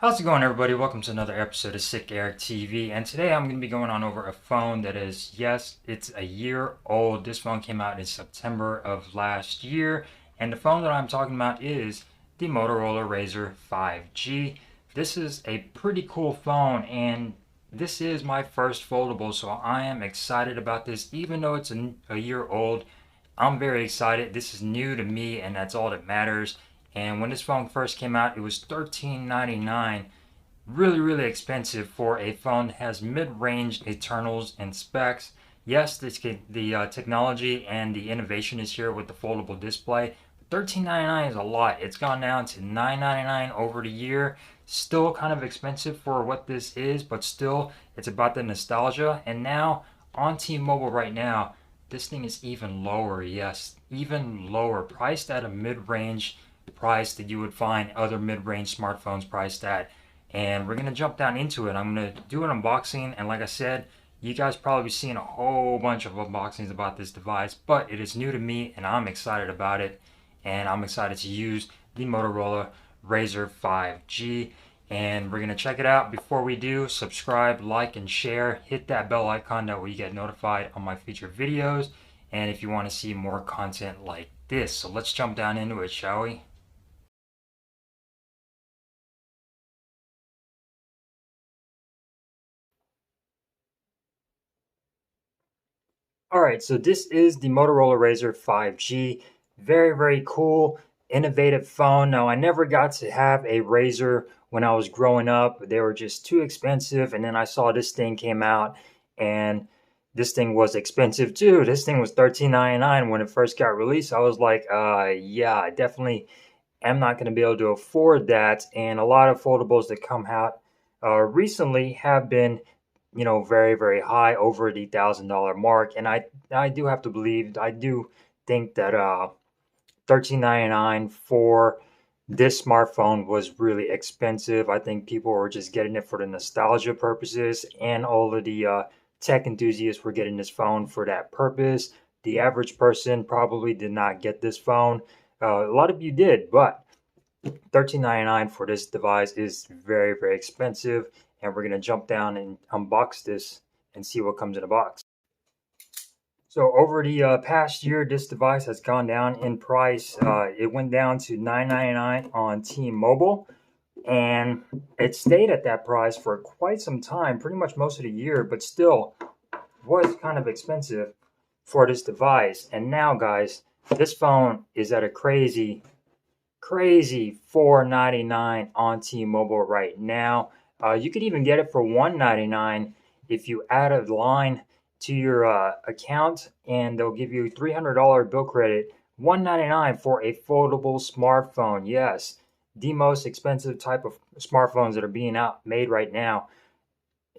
How's it going, everybody? Welcome to another episode of SicErik TV. And today I'm going to be going on over a phone that is, yes, it's a year old. This phone came out in September of last year. And the phone that I'm talking about is the Motorola RAZR 5G. This is a pretty cool phone, and this is my first foldable, so I am excited about this. Even though it's a year old, I'm very excited. This is new to me, and that's all that matters. And when this phone first came out, it was $13.99. Really expensive for a phone that has mid-range internals and specs. Yes, the technology and the innovation is here with the foldable display. $13.99 is a lot. It's gone down to $9.99 over the year. Still kind of expensive for what this is, but still, it's about the nostalgia. And now on T-Mobile right now, this thing is even lower. Yes, even lower, priced at a mid-range price that you would find other mid-range smartphones priced at. And we're gonna jump down into it. I'm gonna do an unboxing, and like I said, you guys probably seen a whole bunch of unboxings about this device, but it is new to me and I'm excited about it. And I'm excited to use the Motorola RAZR 5G. And we're gonna check it out. Before we do, subscribe, like, and share. Hit that bell icon, that way you get notified on my future videos. And if you want to see more content like this. So let's jump down into it, shall we? All right, so this is the Motorola RAZR 5G. Very cool, innovative phone. Now, I never got to have a RAZR when I was growing up. They were just too expensive. And then I saw this thing came out, and this thing was expensive too. This thing was $13.99 when it first got released. I was like, yeah, I definitely am not going to be able to afford that. And a lot of foldables that come out recently have been, very high, over the $1,000 mark. And I do have to believe, I do think that 13.99 for this smartphone was really expensive. I think people were just getting it for the nostalgia purposes, and all of the tech enthusiasts were getting this phone for that purpose. The average person probably did not get this phone. A lot of you did, but $13.99 for this device is very expensive. And we're going to jump down and unbox this and see what comes in a box. So over the past year, this device has gone down in price. It went down to $9.99 on T-Mobile, and it stayed at that price for quite some time, pretty much most of the year, but still was kind of expensive for this device. And now, guys, this phone is at a crazy $4.99 on T-Mobile right now. You could even get it for $1.99 if you add a line to your account, and they'll give you $300 bill credit. $1.99 for a foldable smartphone. Yes, the most expensive type of smartphones that are being made right now.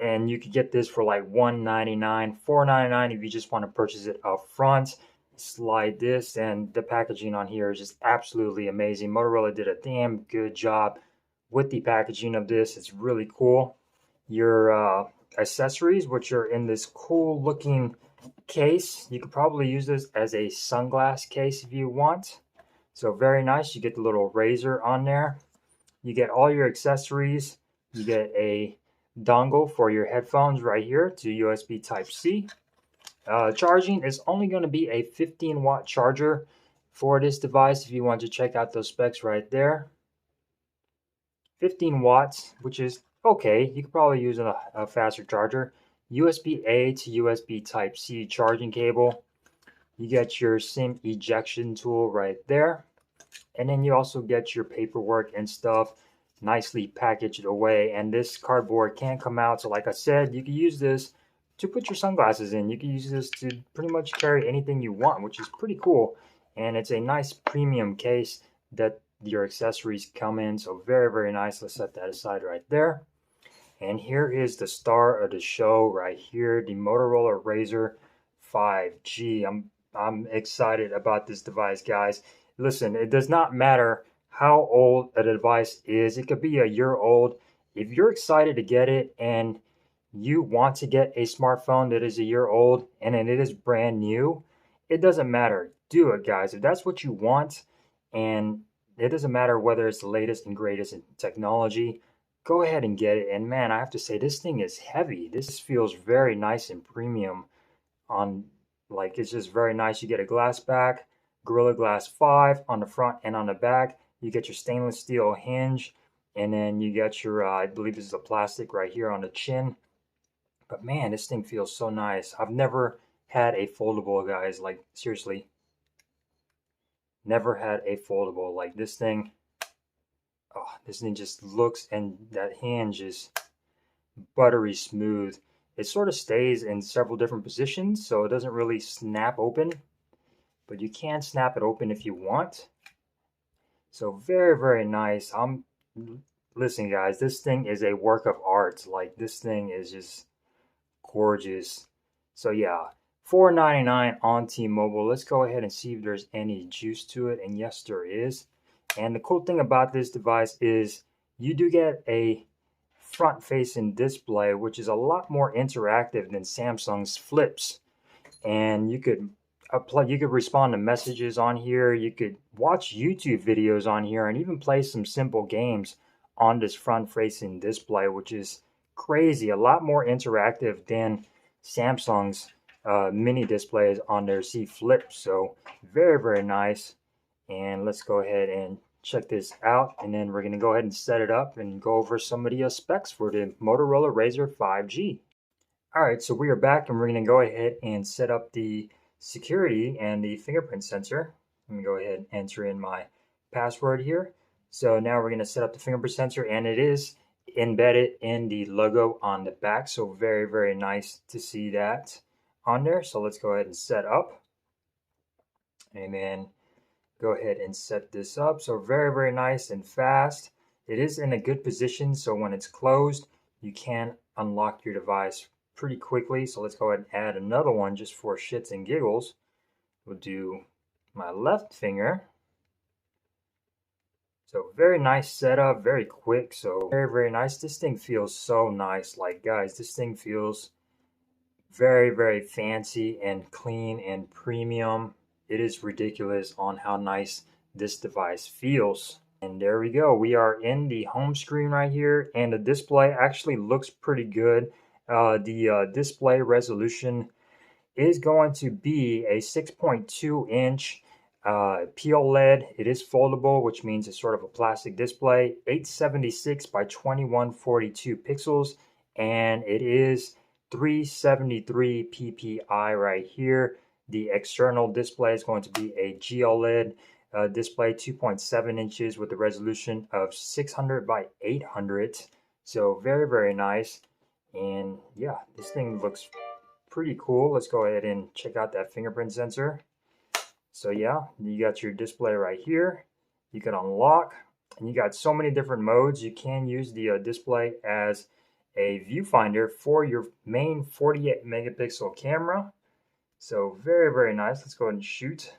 And you could get this for like $1.99, $4.99 if you just want to purchase it up front. Slide this, and the packaging on here is just absolutely amazing. Motorola did a damn good job with the packaging of this. It's really cool. Your accessories, which are in this cool looking case, you could probably use this as a sunglass case if you want. So very nice. You get the little RAZR on there. You get all your accessories. You get a dongle for your headphones right here to USB Type-C. Charging is only going to be a 15-watt charger for this device if you want to check out those specs right there. 15 watts, which is okay. You could probably use a faster charger. USB-A to USB Type-C charging cable. You get your SIM ejection tool right there. And then you also get your paperwork and stuff nicely packaged away. And this cardboard can come out. So like I said, you can use this to put your sunglasses in. You can use this to pretty much carry anything you want, which is pretty cool. And it's a nice premium case that your accessories come in. So very nice. Let's set that aside right there. And here is the star of the show right here, the Motorola RAZR 5G. I'm excited about this device, guys. Listen, it does not matter how old a device is. It could be a year old. If you're excited to get it and you want to get a smartphone that is a year old and it is brand new, it doesn't matter. Do it, guys. If that's what you want, and it doesn't matter whether it's the latest and greatest in technology, go ahead and get it. And man, I have to say, this thing is heavy. This feels very nice and premium on, like, it's just very nice. You get a glass back, Gorilla Glass 5 on the front and on the back. You get your stainless steel hinge, and then you get your, I believe this is a plastic right here on the chin. But man, this thing feels so nice. I've never had a foldable, guys. Like, seriously, never had a foldable. Like, this thing, oh, this thing just looks, and that hinge is buttery smooth. It sort of stays in several different positions, so it doesn't really snap open, but you can snap it open if you want. So very, very nice. Listen, guys, this thing is a work of art. Like, this thing is just gorgeous. So yeah, $4.99 on T-Mobile. Let's go ahead and see if there's any juice to it. And yes, there is. And the cool thing about this device is you do get a front-facing display, which is a lot more interactive than Samsung's flips. And you could respond to messages on here. You could watch YouTube videos on here, and even play some simple games on this front-facing display, which is crazy. A lot more interactive than Samsung's mini displays on their Z Flip. So very, very nice. And let's go ahead and check this out, and then we're going to go ahead and set it up and go over some of the specs for the Motorola RAZR 5G. All right, so we are back, and we're going to go ahead and set up the security and the fingerprint sensor. Let me go ahead and enter in my password here. So now we're going to set up the fingerprint sensor, and it is embedded in the logo on the back. So very, very nice to see that on there. So let's go ahead and set up, and then go ahead and set this up. So very, very nice and fast. It is in a good position, so when it's closed, you can unlock your device pretty quickly. So let's go ahead and add another one just for shits and giggles. We'll do my left finger. So very nice setup, very quick. So very, very nice. This thing feels so nice. Like, guys, this thing feels very, very fancy and clean and premium. It is ridiculous on how nice this device feels. And there we go. We are in the home screen right here, and the display actually looks pretty good. The display resolution is going to be a 6.2-inch PLED. It is foldable, which means it's sort of a plastic display. 876 by 2142 pixels, and it is 373 ppi right here. The external display is going to be a GLED display, 2.7 inches with a resolution of 600 by 800. So very, very nice. And yeah, this thing looks pretty cool. Let's go ahead and check out that fingerprint sensor. So yeah, you got your display right here. You can unlock, and you got so many different modes. You can use the display as a viewfinder for your main 48 megapixel camera. So very, very nice. Let's go ahead and shoot.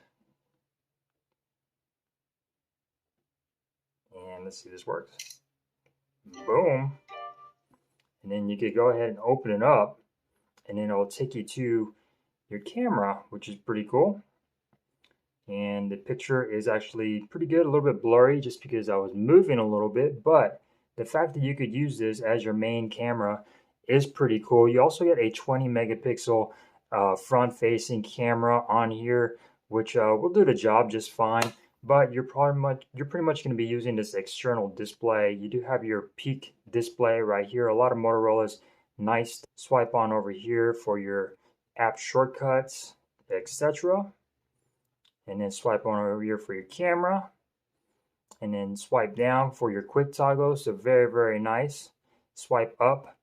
And let's see if this works. Boom. And then you could go ahead and open it up, and then it'll take you to your camera, which is pretty cool. And the picture is actually pretty good, a little bit blurry just because I was moving a little bit, but the fact that you could use this as your main camera is pretty cool. You also get a 20 megapixel front-facing camera on here, which will do the job just fine. But you're pretty much going to be using this external display. You do have your peak display right here. A lot of Motorola's nice. Swipe on over here for your app shortcuts, etc. And then swipe on over here for your camera. And then swipe down for your quick toggle. So very, very nice. Swipe up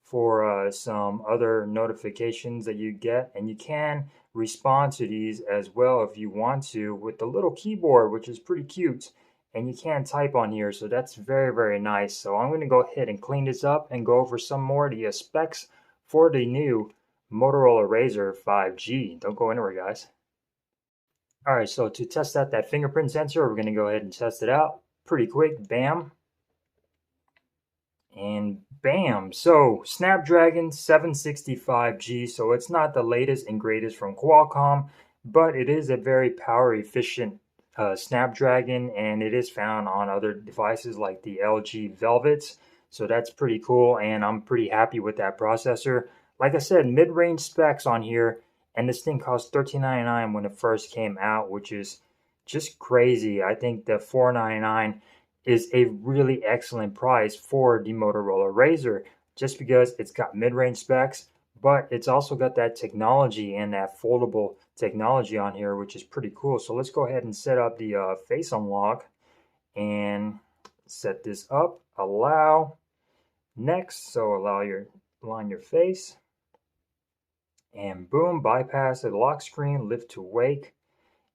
for some other notifications that you get, and you can respond to these as well if you want to with the little keyboard, which is pretty cute, and you can type on here, so that's very, very nice. So I'm going to go ahead and clean this up and go over some more of the specs for the new Motorola RAZR 5G. Don't go anywhere, guys. All right, so to test out that fingerprint sensor, we're going to go ahead and test it out pretty quick. Bam. And bam. So Snapdragon 765G. So it's not the latest and greatest from Qualcomm, but it is a very power efficient Snapdragon, and it is found on other devices like the LG Velvets. So that's pretty cool, and I'm pretty happy with that processor. Like I said, mid-range specs on here, and this thing cost $13.99 when it first came out, which is just crazy. I think the $4.99 is a really excellent price for the Motorola RAZR, just because it's got mid-range specs, but it's also got that technology and that foldable technology on here, which is pretty cool. So let's go ahead and set up the face unlock and set this up. Allow. Next, so align your face, and boom, bypass the lock screen, lift to wake,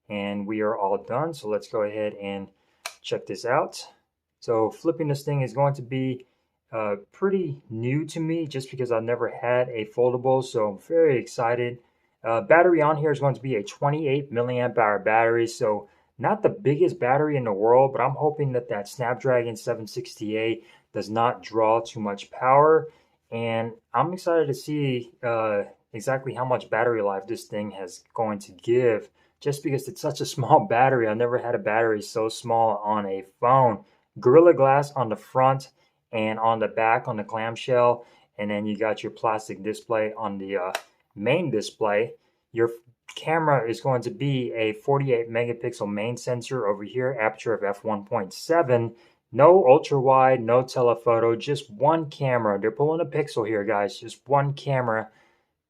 and we are all done. So let's go ahead and check this out. So flipping this thing is going to be pretty new to me, just because I've never had a foldable, so I'm very excited. Battery on here is going to be a 28 milliamp hour battery, so not the biggest battery in the world, but I'm hoping that that Snapdragon 768 does not draw too much power, and I'm excited to see exactly how much battery life this thing has going to give, just because it's such a small battery. I've never had a battery so small on a phone. Gorilla Glass on the front and on the back on the clamshell, and then you got your plastic display on the main display. Your camera is going to be a 48 megapixel main sensor over here, aperture of f1.7. No ultra wide, no telephoto, just one camera. They're pulling a pixel here, guys. Just one camera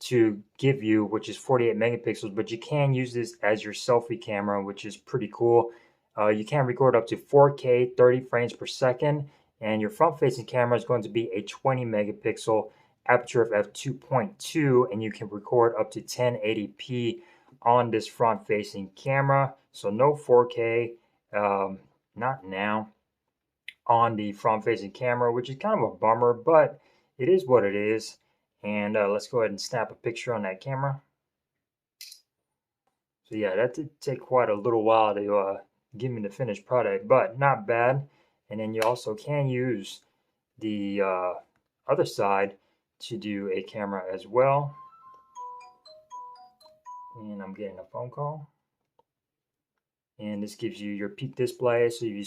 to give you, which is 48 megapixels, but you can use this as your selfie camera, which is pretty cool. You can record up to 4K 30 frames per second, and your front-facing camera is going to be a 20 megapixel aperture of f2.2, and you can record up to 1080p on this front-facing camera. So no 4K, not now, on the front-facing camera, which is kind of a bummer, but it is what it is. And let's go ahead and snap a picture on that camera. So yeah, that did take quite a little while to give me the finished product, but not bad. And then you also can use the other side to do a camera as well. And I'm getting a phone call. And this gives you your peak display. So you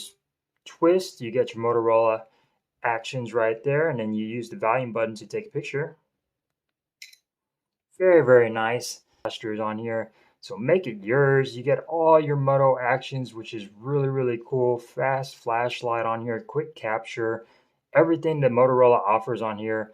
twist, you get your Motorola actions right there, and then you use the volume button to take a picture. Very, very nice gestures on here. So make it yours. You get all your Moto actions, which is really, really cool. Fast flashlight on here, quick capture, everything that Motorola offers on here.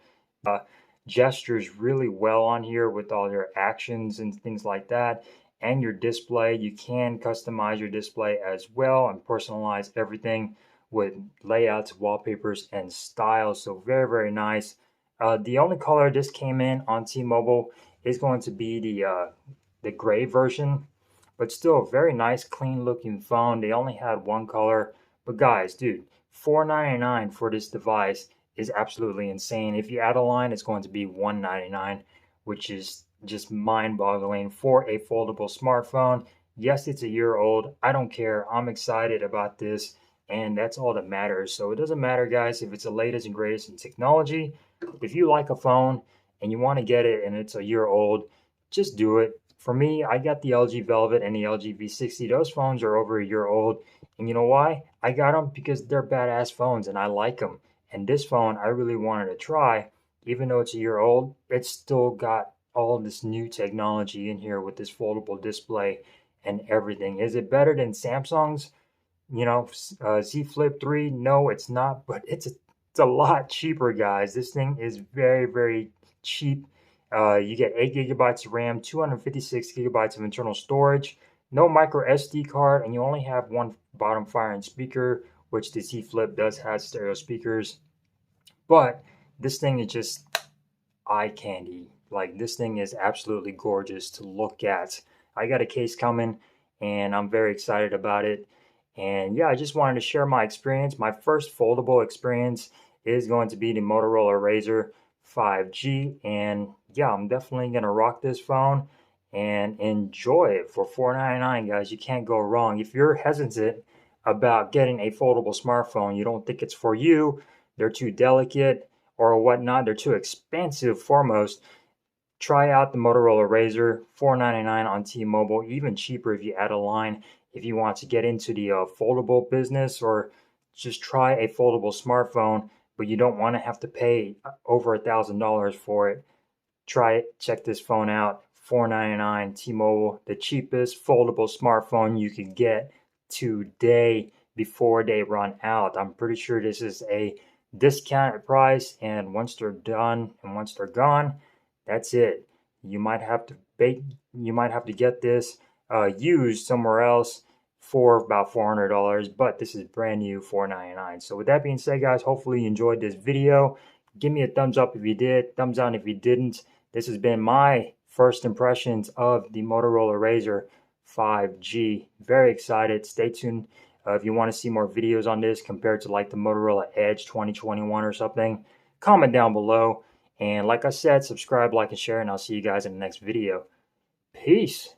Gestures really well on here with all your actions and things like that. And your display, you can customize your display as well and personalize everything with layouts, wallpapers, and styles. So very, very nice. The only color this came in on T-Mobile is going to be the gray version, but still a very nice, clean looking phone. They only had one color, but guys, dude, $4.99 for this device is absolutely insane. If you add a line, it's going to be $1.99, which is just mind-boggling for a foldable smartphone. Yes, it's a year old. I don't care. I'm excited about this, and that's all that matters. So it doesn't matter, guys, if it's the latest and greatest in technology. If you like a phone and you want to get it and it's a year old, just do it. For me, I got the LG Velvet and the LG V60. Those phones are over a year old. And you know why? I got them because they're badass phones and I like them. And this phone, I really wanted to try. Even though it's a year old, it's still got all this new technology in here with this foldable display and everything. Is it better than Samsung's, Z Flip 3? No, it's not, but it's a lot cheaper, guys. This thing is very, very cheap. You get 8 gigabytes of RAM, 256 gigabytes of internal storage, no micro SD card, and you only have one bottom firing speaker, which the Z Flip does have stereo speakers. But this thing is just eye candy. Like, this thing is absolutely gorgeous to look at. I got a case coming, and I'm very excited about it. And yeah, I just wanted to share my experience. My first foldable experience is going to be the Motorola RAZR 5G. And yeah, I'm definitely going to rock this phone and enjoy it for $4.99, guys. You can't go wrong. If you're hesitant about getting a foldable smartphone, you don't think it's for you, they're too delicate or whatnot, they're too expensive foremost, try out the Motorola RAZR, $4.99 on T-Mobile, even cheaper if you add a line. If you want to get into the foldable business or just try a foldable smartphone, but you don't want to have to pay over $1,000 for it. Try it. Check this phone out. $499 T-Mobile, the cheapest foldable smartphone you can get today before they run out. I'm pretty sure this is a discounted price, and once they're done and once they're gone, that's it. You might have to get this used somewhere else for about $400, but this is brand new $499. So with that being said, guys, hopefully you enjoyed this video. Give me a thumbs up if you did, thumbs down if you didn't. This has been my first impressions of the Motorola RAZR 5G. Very excited. Stay tuned if you want to see more videos on this compared to like the Motorola Edge 2021 or something. Comment down below. And like I said, subscribe, like, and share, and I'll see you guys in the next video. Peace.